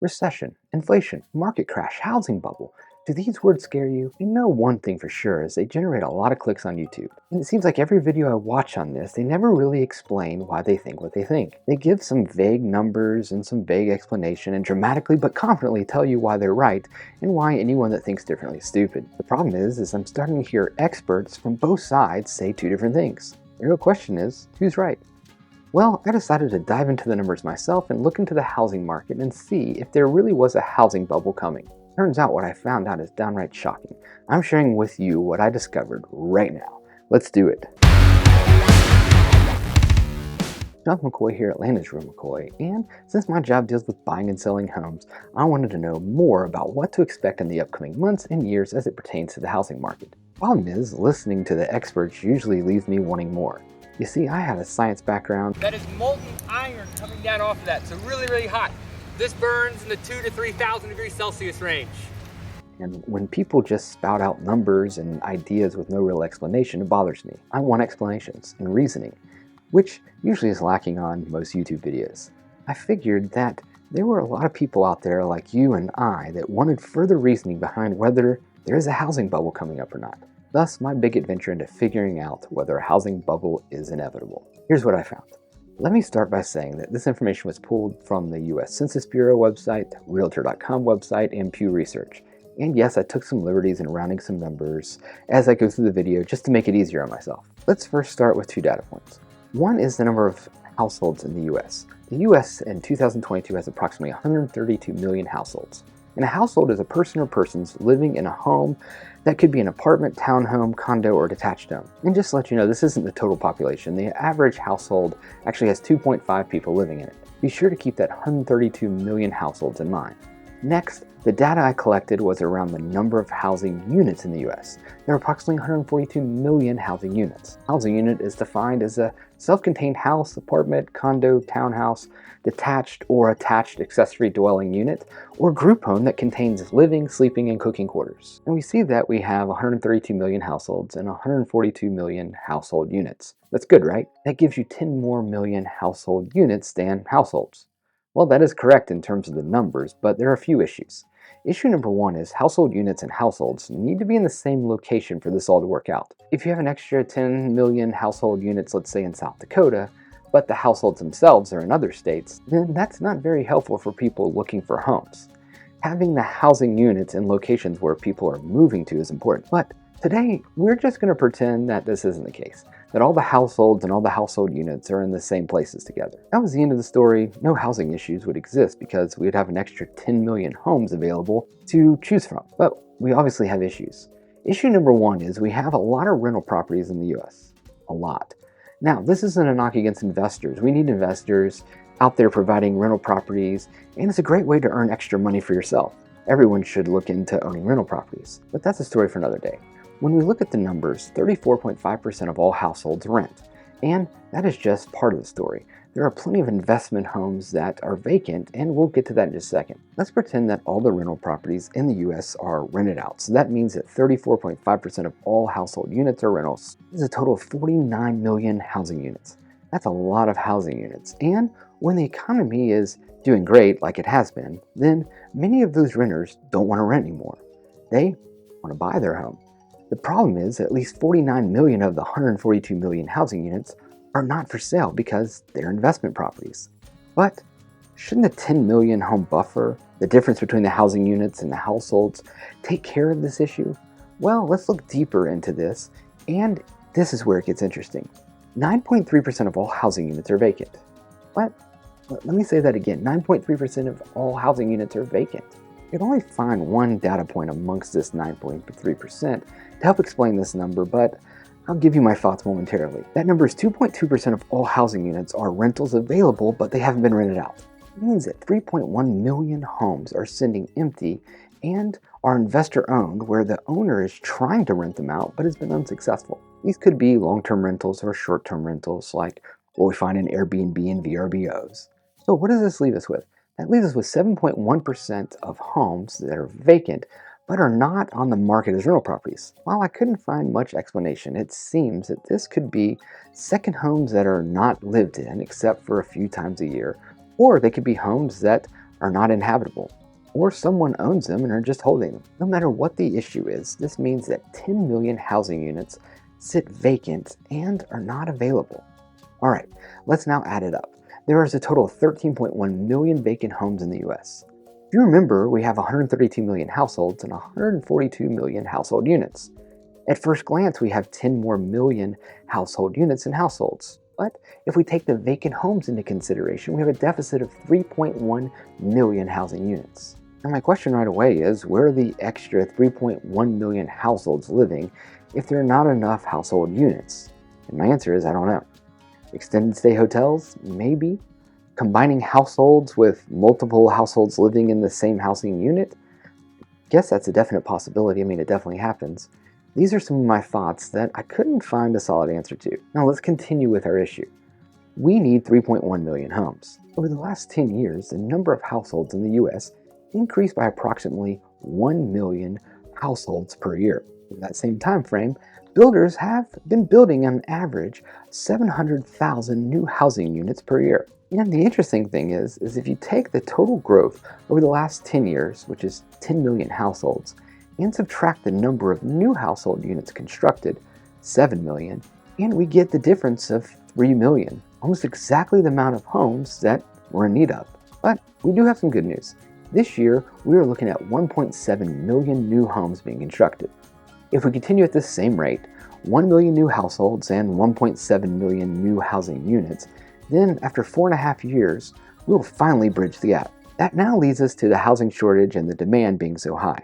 Recession, inflation, market crash, housing bubble. Do these words scare you? I know one thing for sure is they generate a lot of clicks on YouTube. And it seems like every video I watch on this, they never really explain why they think what they think. They give some vague numbers and some vague explanation and dramatically but confidently tell you why they're right and why anyone that thinks differently is stupid. The problem is I'm starting to hear experts from both sides say two different things. The real question is, who's right? Well, I decided to dive into the numbers myself and look into the housing market and see if there really was a housing bubble coming. Turns out what I found out is downright shocking. I'm sharing with you what I discovered right now. Let's do it. Jonathan McCoy here at Land Room McCoy, and since my job deals with buying and selling homes, I wanted to know more about what to expect in the upcoming months and years as it pertains to the housing market. Problem is, listening to the experts usually leaves me wanting more. You see, I have a science background. That is molten iron coming down off of that, so really hot. This burns in the 2,000 to 3,000 degrees Celsius range. And when people just spout out numbers and ideas with no real explanation, it bothers me. I want explanations and reasoning, which usually is lacking on most YouTube videos. I figured that there were a lot of people out there like you and I that wanted further reasoning behind whether there is a housing bubble coming up or not. Thus, my big adventure into figuring out whether a housing bubble is inevitable. Here's what I found. Let me start by saying that this information was pulled from the US Census Bureau website, Realtor.com website, and Pew Research. And yes, I took some liberties in rounding some numbers as I go through the video just to make it easier on myself. Let's first start with two data points. One is the number of households in the US. The US in 2022 has approximately 132 million households. And a household is a person or persons living in a home that could be an apartment, townhome, condo, or detached home. And just to let you know, this isn't the total population. The average household actually has 2.5 people living in it. Be sure to keep that 132 million households in mind. Next, the data I collected was around the number of housing units in the US. There are approximately 142 million housing units. Housing unit is defined as a self-contained house, apartment, condo, townhouse, detached or attached accessory dwelling unit, or group home that contains living, sleeping, and cooking quarters. And we see that we have 132 million households and 142 million household units. That's good, right? That gives you 10 more million household units than households. Well, that is correct in terms of the numbers, but there are a few issues. Issue number one is household units and households need to be in the same location for this all to work out. If you have an extra 10 million household units, let's say in South Dakota, but the households themselves are in other states, then that's not very helpful for people looking for homes. Having the housing units in locations where people are moving to is important, but today we're just going to pretend that this isn't the case, that all the households and all the household units are in the same places together. That was the end of the story. No housing issues would exist because we'd have an extra 10 million homes available to choose from. But we obviously have issues. Issue number one is we have a lot of rental properties in the US. A lot. Now, this isn't a knock against investors. We need investors out there providing rental properties, and it's a great way to earn extra money for yourself. Everyone should look into owning rental properties, but that's a story for another day. When we look at the numbers, 34.5% of all households rent, and that is just part of the story. There are plenty of investment homes that are vacant, and we'll get to that in just a second. Let's pretend that all the rental properties in the US are rented out. So that means that 34.5% of all household units are rentals. This is a total of 49 million housing units. That's a lot of housing units. And when the economy is doing great, like it has been, then many of those renters don't want to rent anymore. They want to buy their home. The problem is at least 49 million of the 142 million housing units are not for sale because they're investment properties. But shouldn't the 10 million home buffer, the difference between the housing units and the households, take care of this issue? Well, let's look deeper into this, and this is where it gets interesting. 9.3% of all housing units are vacant. What? Let me say that again. 9.3% of all housing units are vacant. You can only find one data point amongst this 9.3% to help explain this number, but I'll give you my thoughts momentarily. That number is 2.2% of all housing units are rentals available, but they haven't been rented out. It means that 3.1 million homes are sitting empty and are investor owned, where the owner is trying to rent them out but has been unsuccessful. These could be long-term rentals or short-term rentals like what we find in Airbnb and VRBOs. So what does this leave us with? That leaves us with 7.1% of homes that are vacant but are not on the market as rental properties. While I couldn't find much explanation, it seems that this could be second homes that are not lived in except for a few times a year, or they could be homes that are not inhabitable, or someone owns them and are just holding them. No matter what the issue is, this means that 10 million housing units sit vacant and are not available. All right, let's now add it up. There is a total of 13.1 million vacant homes in the US. If you remember, we have 132 million households and 142 million household units. At first glance, we have 10 more million household units in households. But if we take the vacant homes into consideration, we have a deficit of 3.1 million housing units. Now my question right away is, where are the extra 3.1 million households living if there are not enough household units? And my answer is, I don't know. Extended stay hotels? Maybe. Combining households with multiple households living in the same housing unit? Guess that's a definite possibility. I mean, it definitely happens. These are some of my thoughts that I couldn't find a solid answer to. Now let's continue with our issue. We need 3.1 million homes. Over the last 10 years, the number of households in the US increased by approximately 1 million households per year. In that same time frame, builders have been building on average 700,000 new housing units per year. And the interesting thing is if you take the total growth over the last 10 years, which is 10 million households, and subtract the number of new household units constructed, 7 million, and we get the difference of 3 million, almost exactly the amount of homes that we're in need of. But we do have some good news. This year, we are looking at 1.7 million new homes being constructed. If we continue at this same rate, 1 million new households and 1.7 million new housing units, then after 4.5 years, we will finally bridge the gap. That now leads us to the housing shortage and the demand being so high.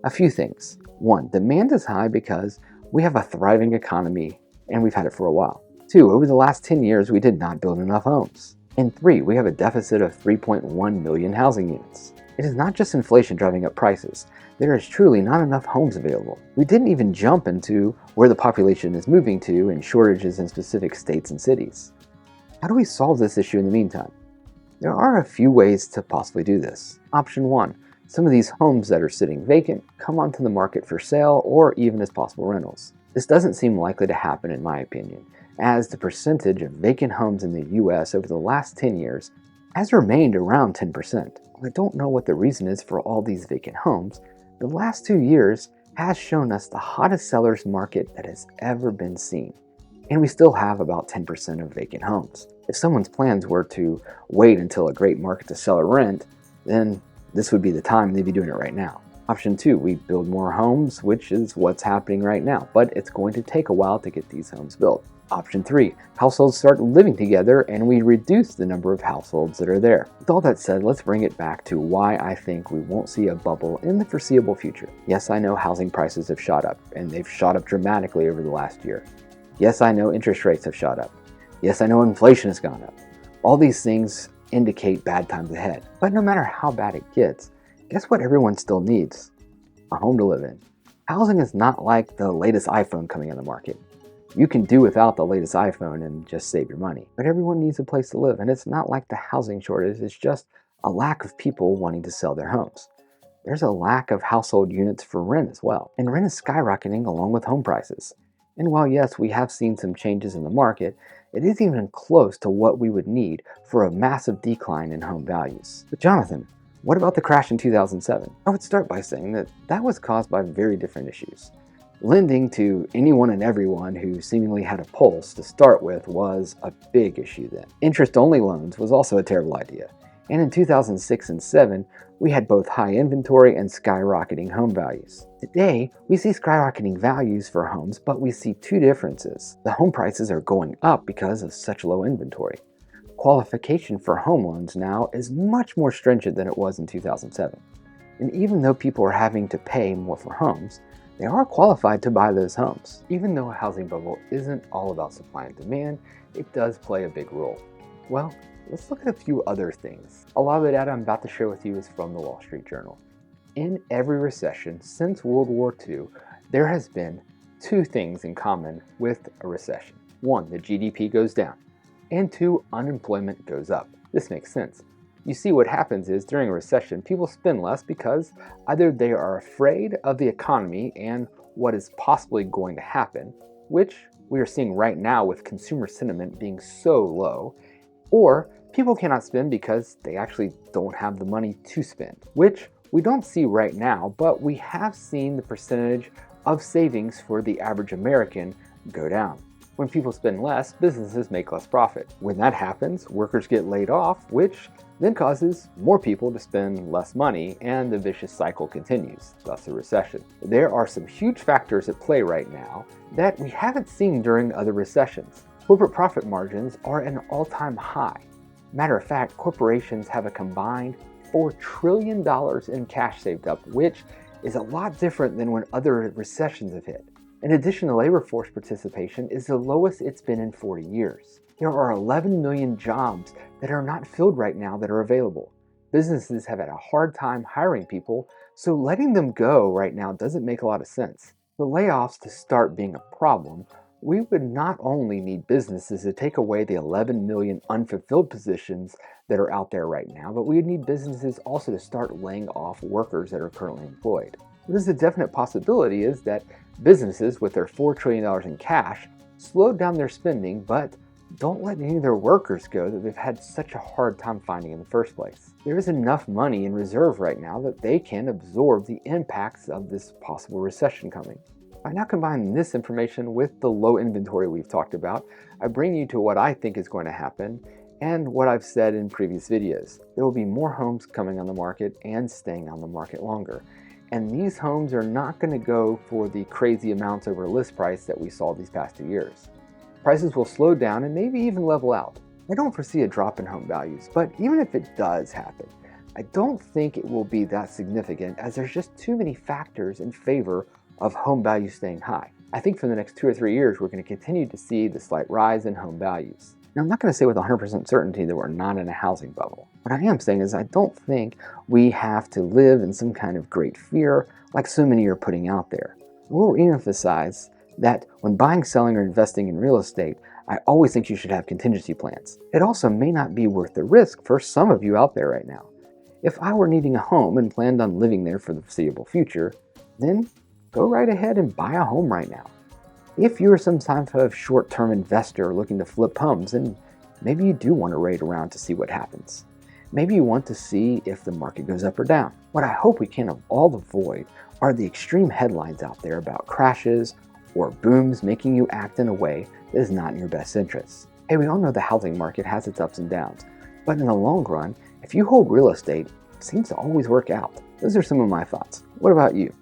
A few things. One, demand is high because we have a thriving economy and we've had it for a while. Two, over the last 10 years, we did not build enough homes. And three, we have a deficit of 3.1 million housing units. It is not just inflation driving up prices. There is truly not enough homes available. We didn't even jump into where the population is moving to and shortages in specific states and cities. How do we solve this issue in the meantime? There are a few ways to possibly do this. Option one, some of these homes that are sitting vacant come onto the market for sale or even as possible rentals. This doesn't seem likely to happen in my opinion, as the percentage of vacant homes in the US over the last 10 years has remained around 10%. I don't know what the reason is for all these vacant homes. The last 2 years has shown us the hottest sellers market that has ever been seen. And we still have about 10% of vacant homes. If someone's plans were to wait until a great market to sell or rent, then this would be the time. They'd be doing it right now. Option two, we build more homes, which is what's happening right now, but it's going to take a while to get these homes built. Option three, households start living together and we reduce the number of households that are there. With all that said, let's bring it back to why I think we won't see a bubble in the foreseeable future. Yes, I know housing prices have shot up, and they've shot up dramatically over the last year. Yes, I know interest rates have shot up. Yes, I know inflation has gone up. All these things indicate bad times ahead. But no matter how bad it gets, guess what everyone still needs? A home to live in. Housing is not like the latest iPhone coming on the market. You can do without the latest iPhone and just save your money. But everyone needs a place to live, and it's not like the housing shortage, it's just a lack of people wanting to sell their homes. There's a lack of household units for rent as well, and rent is skyrocketing along with home prices. And while yes, we have seen some changes in the market, it isn't even close to what we would need for a massive decline in home values. But Jonathan, what about the crash in 2007? I would start by saying that was caused by very different issues. Lending to anyone and everyone who seemingly had a pulse to start with was a big issue then. Interest-only loans was also a terrible idea. And in 2006 and 7, we had both high inventory and skyrocketing home values. Today, we see skyrocketing values for homes, but we see two differences. The home prices are going up because of such low inventory. Qualification for home loans now is much more stringent than it was in 2007. And even though people are having to pay more for homes, they are qualified to buy those homes. Even though a housing bubble isn't all about supply and demand, it does play a big role. Well, let's look at a few other things. A lot of the data I'm about to share with you is from the Wall Street Journal. In every recession since World War II, there has been two things in common with a recession. One, the GDP goes down, and two, unemployment goes up. This makes sense. You see, what happens is during a recession, people spend less because either they are afraid of the economy and what is possibly going to happen, which we are seeing right now with consumer sentiment being so low, Or people cannot spend because they actually don't have the money to spend, which we don't see right now, but we have seen the percentage of savings for the average American go down. When people spend less, businesses make less profit. When that happens, workers get laid off, which then causes more people to spend less money, and the vicious cycle continues, thus a recession. There are some huge factors at play right now that we haven't seen during other recessions. Corporate profit margins are at an all-time high. Matter of fact, corporations have a combined $4 trillion in cash saved up, which is a lot different than when other recessions have hit. In addition, the labor force participation is the lowest it's been in 40 years. There are 11 million jobs that are not filled right now that are available. Businesses have had a hard time hiring people, so letting them go right now doesn't make a lot of sense. For layoffs to start being a problem, we would not only need businesses to take away the 11 million unfulfilled positions that are out there right now, but we would need businesses also to start laying off workers that are currently employed. What is a definite possibility is that businesses with their $4 trillion in cash slowed down their spending, but don't let any of their workers go that they've had such a hard time finding in the first place. There is enough money in reserve right now that they can absorb the impacts of this possible recession coming. By now combining this information with the low inventory we've talked about, I bring you to what I think is going to happen and what I've said in previous videos. There will be more homes coming on the market and staying on the market longer. And these homes are not going to go for the crazy amounts over list price that we saw these past 2 years. Prices will slow down and maybe even level out. I don't foresee a drop in home values, but even if it does happen, I don't think it will be that significant as there's just too many factors in favor of home values staying high. I think for the next 2 or 3 years, we're going to continue to see the slight rise in home values. Now, I'm not going to say with 100% certainty that we're not in a housing bubble. What I am saying is I don't think we have to live in some kind of great fear like so many are putting out there. We'll reemphasize that when buying, selling, or investing in real estate, I always think you should have contingency plans. It also may not be worth the risk for some of you out there right now. If I were needing a home and planned on living there for the foreseeable future, then go right ahead and buy a home right now. If you're some type of short-term investor looking to flip homes, then maybe you do want to wait around to see what happens. Maybe you want to see if the market goes up or down. What I hope we can all avoid are the extreme headlines out there about crashes or booms making you act in a way that is not in your best interest. Hey, we all know the housing market has its ups and downs, but in the long run, if you hold real estate, it seems to always work out. Those are some of my thoughts. What about you?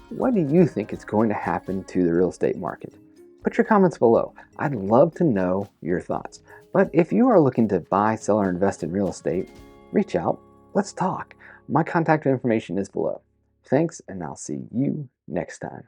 What do you think is going to happen to the real estate market? Put your comments below. I'd love to know your thoughts. But if you are looking to buy, sell, or invest in real estate, reach out. Let's talk. My contact information is below. Thanks, and I'll see you next time.